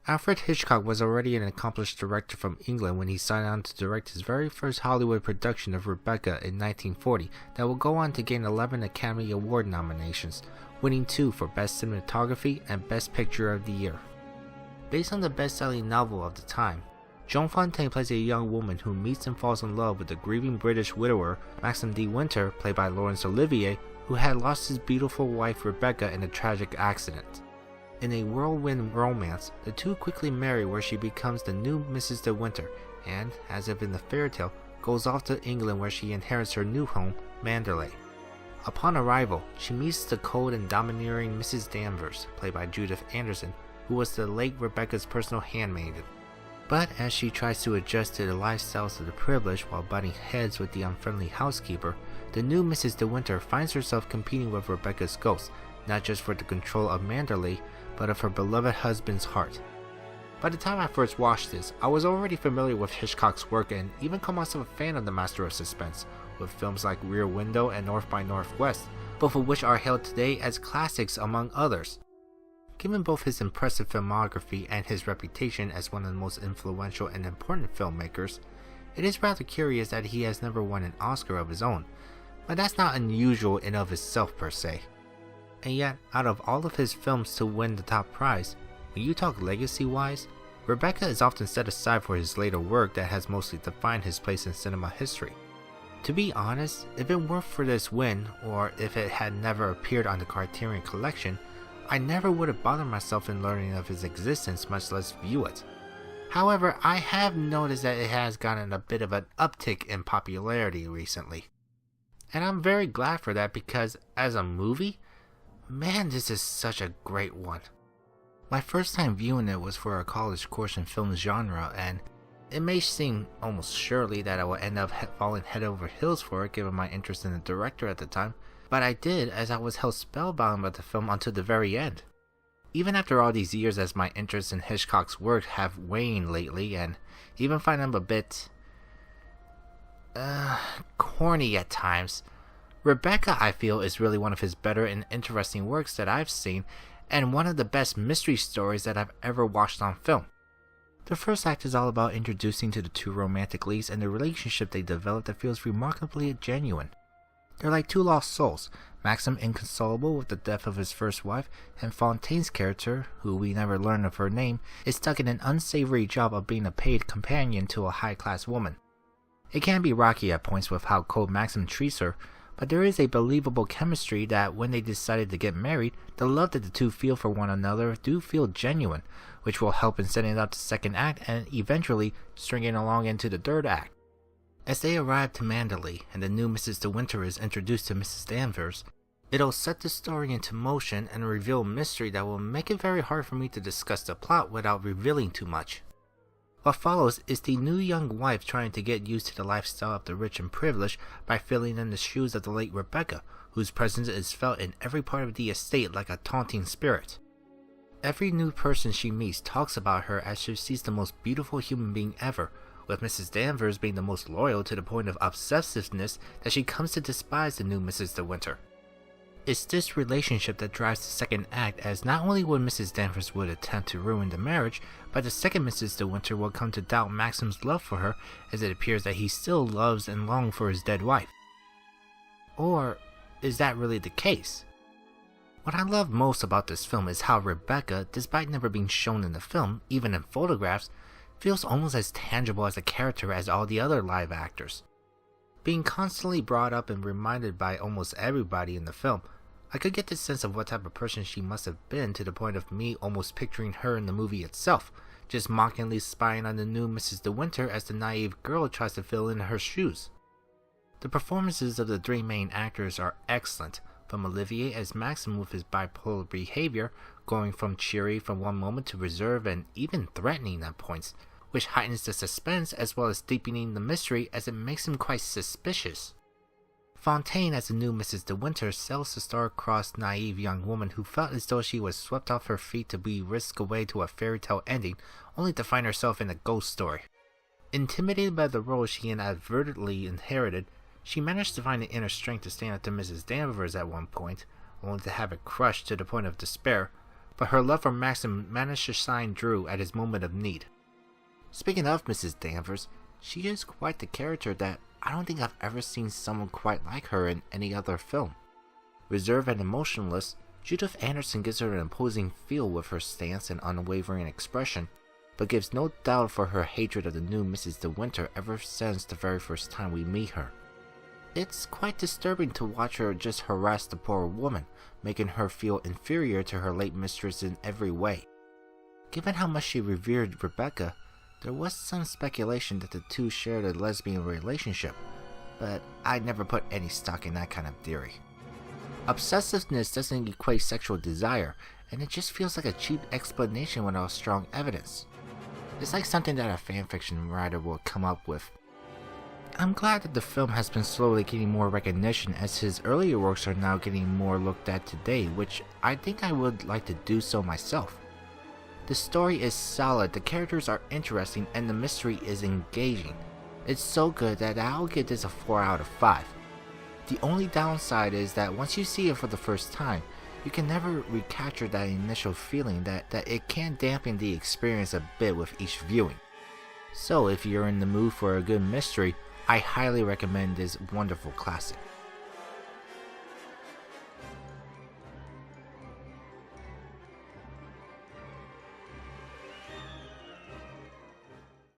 Alfred Hitchcock was already an accomplished director from England when he signed on to direct his very first Hollywood production of Rebecca in 1940 that would go on to gain 11 Academy Award nominations, winning 2 for Best Cinematography and Best Picture of the Year. Based on the best-selling novel of the time, Joan Fontaine plays a young woman who meets and falls in love with the grieving British widower Maxim de Winter, played by Laurence Olivier, who had lost his beautiful wife Rebecca in a tragic accident. In a whirlwind romance, the two quickly marry where she becomes the new Mrs. de Winter and, as if in the fairy tale, goes off to England where she inherits her new home, Manderley. Upon arrival, she meets the cold and domineering Mrs. Danvers, played by Judith Anderson, who was the late Rebecca's personal handmaiden. But as she tries to adjust to the lifestyles of the privileged while butting heads with the unfriendly housekeeper, the new Mrs. de Winter finds herself competing with Rebecca's ghost, not just for the control of Manderley, but of her beloved husband's heart. By the time I first watched this, I was already familiar with Hitchcock's work and even called myself a fan of the master of suspense, with films like Rear Window and North by Northwest, both of which are hailed today as classics among others. Given both his impressive filmography and his reputation as one of the most influential and important filmmakers, it is rather curious that he has never won an Oscar of his own, but that's not unusual in of itself per se. And yet, out of all of his films to win the top prize, when you talk legacy-wise, Rebecca is often set aside for his later work that has mostly defined his place in cinema history. To be honest, if it weren't for this win, or if it had never appeared on the Criterion Collection, I never would have bothered myself in learning of his existence, much less view it. However, I have noticed that it has gotten a bit of an uptick in popularity recently. And I'm very glad for that because, as a movie, man, this is such a great one. My first time viewing it was for a college course in film genre, and it may seem almost surely that I will end up falling head over heels for it given my interest in the director at the time, but I did as I was held spellbound by the film until the very end. Even after all these years as my interest in Hitchcock's work have waned lately, and even find them a bit corny at times, Rebecca, I feel, is really one of his better and interesting works that I've seen, and one of the best mystery stories that I've ever watched on film. The first act is all about introducing to the two romantic leads and the relationship they develop that feels remarkably genuine. They're like two lost souls, Maxim inconsolable with the death of his first wife, and Fontaine's character, who we never learn of her name, is stuck in an unsavory job of being a paid companion to a high-class woman. It can be rocky at points with how cold Maxim treats her, but there is a believable chemistry that when they decided to get married, the love that the two feel for one another do feel genuine, which will help in setting up the second act and eventually stringing along into the third act. As they arrive to Manderley and the new Mrs. de Winter is introduced to Mrs. Danvers, it'll set the story into motion and reveal mystery that will make it very hard for me to discuss the plot without revealing too much. What follows is the new young wife trying to get used to the lifestyle of the rich and privileged by filling in the shoes of the late Rebecca, whose presence is felt in every part of the estate like a taunting spirit. Every new person she meets talks about her as she sees the most beautiful human being ever, with Mrs. Danvers being the most loyal to the point of obsessiveness that she comes to despise the new Mrs. de Winter. It's this relationship that drives the second act, as not only would Mrs. Danvers would attempt to ruin the marriage, but the second Mrs. de Winter will come to doubt Maxim's love for her, as it appears that he still loves and longs for his dead wife. Or is that really the case? What I love most about this film is how Rebecca, despite never being shown in the film, even in photographs, feels almost as tangible as a character as all the other live actors. Being constantly brought up and reminded by almost everybody in the film, I could get the sense of what type of person she must have been to the point of me almost picturing her in the movie itself, just mockingly spying on the new Mrs. de Winter as the naive girl tries to fill in her shoes. The performances of the three main actors are excellent, from Olivier as Maxim with his bipolar behavior, going from cheery from one moment to reserved and even threatening at points, which heightens the suspense as well as deepening the mystery as it makes him quite suspicious. Fontaine as the new Mrs. de Winter sells the star-crossed naive young woman who felt as though she was swept off her feet to be whisked away to a fairy tale ending, only to find herself in a ghost story. Intimidated by the role she inadvertently inherited, she managed to find the inner strength to stand up to Mrs. Danvers at one point, only to have it crushed to the point of despair, but her love for Maxim managed to shine through at his moment of need. Speaking of Mrs. Danvers, she is quite the character that I don't think I've ever seen someone quite like her in any other film. Reserved and emotionless, Judith Anderson gives her an imposing feel with her stance and unwavering expression, but gives no doubt for her hatred of the new Mrs. De Winter ever since the very first time we meet her. It's quite disturbing to watch her just harass the poor woman, making her feel inferior to her late mistress in every way. Given how much she revered Rebeeca, there was some speculation that the two shared a lesbian relationship, but I never put any stock in that kind of theory. Obsessiveness doesn't equate sexual desire, and it just feels like a cheap explanation without strong evidence. It's like something that a fanfiction writer will come up with. I'm glad that the film has been slowly getting more recognition, as his earlier works are now getting more looked at today, which I think I would like to do so myself. The story is solid, the characters are interesting, and the mystery is engaging. It's so good that I'll give this a 4 out of 5. The only downside is that once you see it for the first time, you can never recapture that initial feeling that it can dampen the experience a bit with each viewing. So if you're in the mood for a good mystery, I highly recommend this wonderful classic.